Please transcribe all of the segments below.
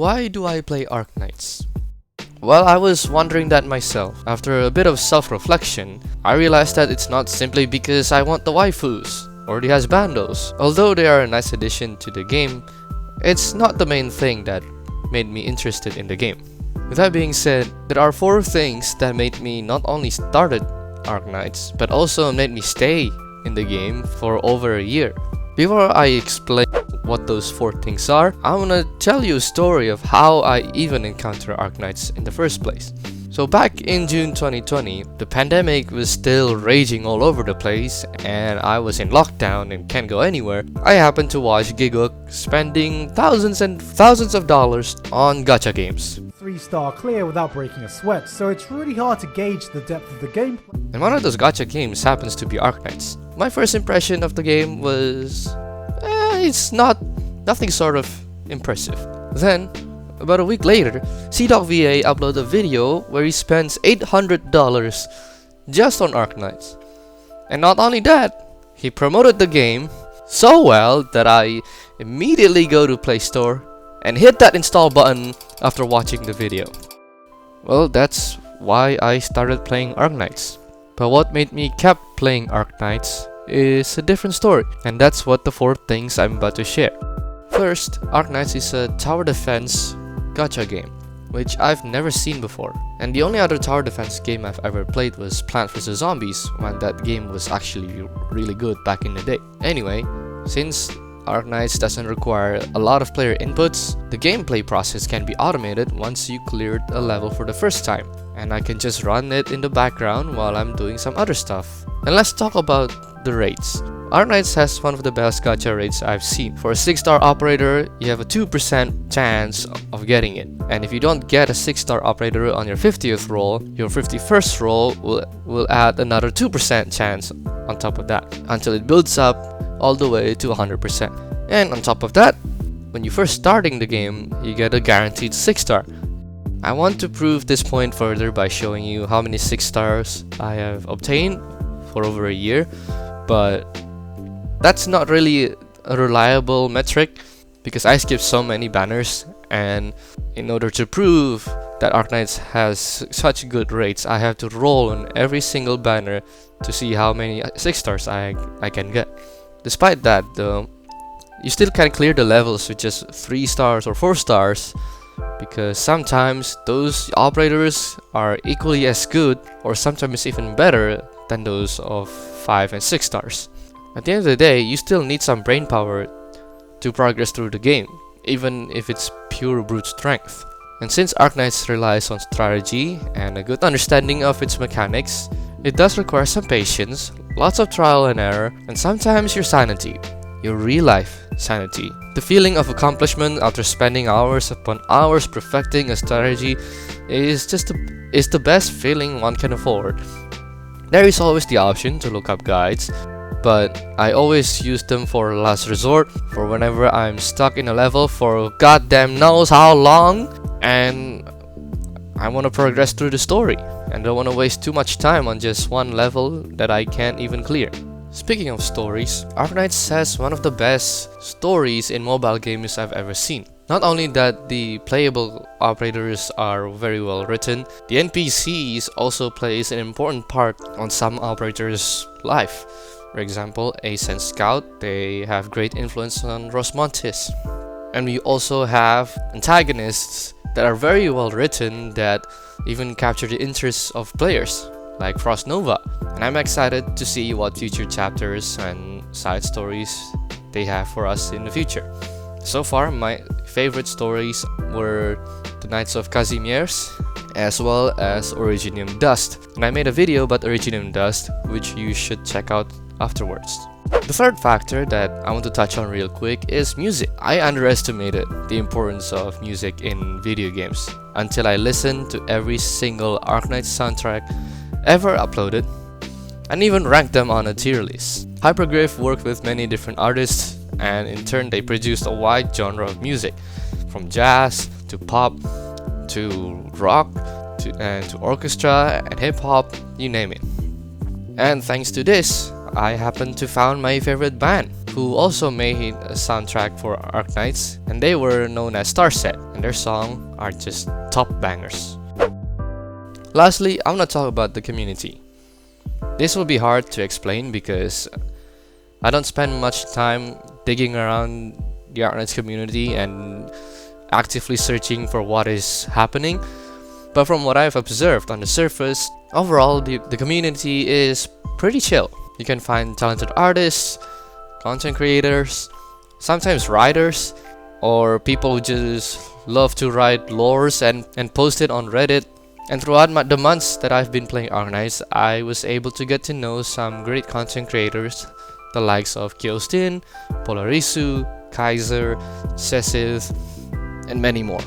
Why do I play Arknights? Well, I was wondering that myself. After a bit of self-reflection, I realized that it's not simply because I want the waifus or the husbandos. Although they are a nice addition to the game, it's not the main thing that made me interested in the game. With that being said, there are 4 things that made me not only started Arknights, but also made me stay in the game for over a year. Before I explain what those 4 things are, I wanna tell you a story of how I even encountered Arknights in the first place. So back in June 2020, the pandemic was still raging all over the place and I was in lockdown and can't go anywhere. I happened to watch Gigok spending thousands and thousands of dollars on gacha games. 3-star clear without breaking a sweat, so it's really hard to gauge the depth of the gameplay. And one of those gacha games happens to be Arknights. My first impression of the game was, it's nothing sort of impressive. Then, about a week later, CDocVA uploaded a video where he spends $800 just on Arknights. And not only that, he promoted the game so well that I immediately go to Play Store and hit that install button after watching the video. Well, that's why I started playing Arknights. But what made me kept playing Arknights is a different story, and that's what the 4 things I'm about to share. First, Arknights is a tower defense gacha game, which I've never seen before. And the only other tower defense game I've ever played was Plants vs Zombies, when that game was actually really good back in the day. Anyway, since Arknights doesn't require a lot of player inputs, the gameplay process can be automated once you cleared a level for the first time, and I can just run it in the background while I'm doing some other stuff. And let's talk about the rates. Arknights has one of the best gacha rates I've seen. For a 6-star operator, you have a 2% chance of getting it. And if you don't get a 6-star operator on your 50th roll, your 51st roll will add another 2% chance on top of that, until it builds up all the way to 100%. And on top of that, when you first starting the game, you get a guaranteed 6-star. I want to prove this point further by showing you how many 6 stars I have obtained for over a year, but that's not really a reliable metric because I skipped so many banners, and in order to prove that Arknights has such good rates, I have to roll on every single banner to see how many 6 stars I can get. Despite that though, you still can clear the levels with just 3 stars or 4 stars, because sometimes those operators are equally as good or sometimes even better than those of 5 and 6 stars. At the end of the day, you still need some brain power to progress through the game, even if it's pure brute strength. And since Arknights relies on strategy and a good understanding of its mechanics, it does require some patience, lots of trial and error, and sometimes your sanity. Your real life sanity. The feeling of accomplishment after spending hours upon hours perfecting a strategy is the best feeling one can afford. There is always the option to look up guides, but I always use them for last resort, for whenever I'm stuck in a level for goddamn knows how long and I want to progress through the story and don't want to waste too much time on just one level that I can't even clear. Speaking of stories, Arknights has one of the best stories in mobile games I've ever seen. Not only that the playable operators are very well written, the NPCs also plays an important part on some operators' life. For example, Ace and Scout, they have great influence on Rosmontis. And we also have antagonists that are very well written that even capture the interests of players, like Frost Nova. And I'm excited to see what future chapters and side stories they have for us in the future. So far, my favorite stories were the Knights of Kazimierz, as well as Originium Dust. And I made a video about Originium Dust, which you should check out afterwards. The third factor that I want to touch on real quick is music. I underestimated the importance of music in video games until I listened to every single Arknights soundtrack ever uploaded and even ranked them on a tier list. Hypergriff worked with many different artists, and in turn they produced a wide genre of music, from jazz to pop to rock to orchestra and hip-hop, you name it. And thanks to this, I happened to found my favorite band. who also made a soundtrack for Arknights, and they were known as Starset, and their songs are just top bangers. Lastly, I'm gonna talk about the community. This will be hard to explain because I don't spend much time digging around the Arknights community and actively searching for what is happening, but from what I've observed on the surface, overall the community is pretty chill. You can find talented artists, content creators, sometimes writers, or people who just love to write lores and post it on Reddit. And throughout the months that I've been playing Arknights, I was able to get to know some great content creators, the likes of Kiostin, Polarisu, Kaiser, Cesith, and many more.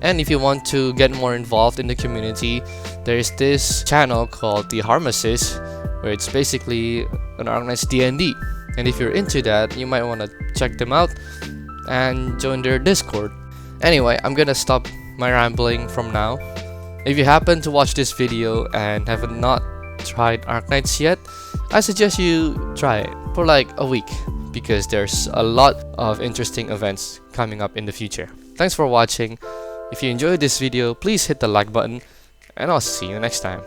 And if you want to get more involved in the community, there's this channel called the Harmasis, where it's basically an Arknights D&D. And if you're into that, you might want to check them out and join their Discord. Anyway, I'm gonna stop my rambling from now. If you happen to watch this video and have not tried Arknights yet, I suggest you try it for like a week, because there's a lot of interesting events coming up in the future. Thanks for watching. If you enjoyed this video, please hit the like button, and I'll see you next time.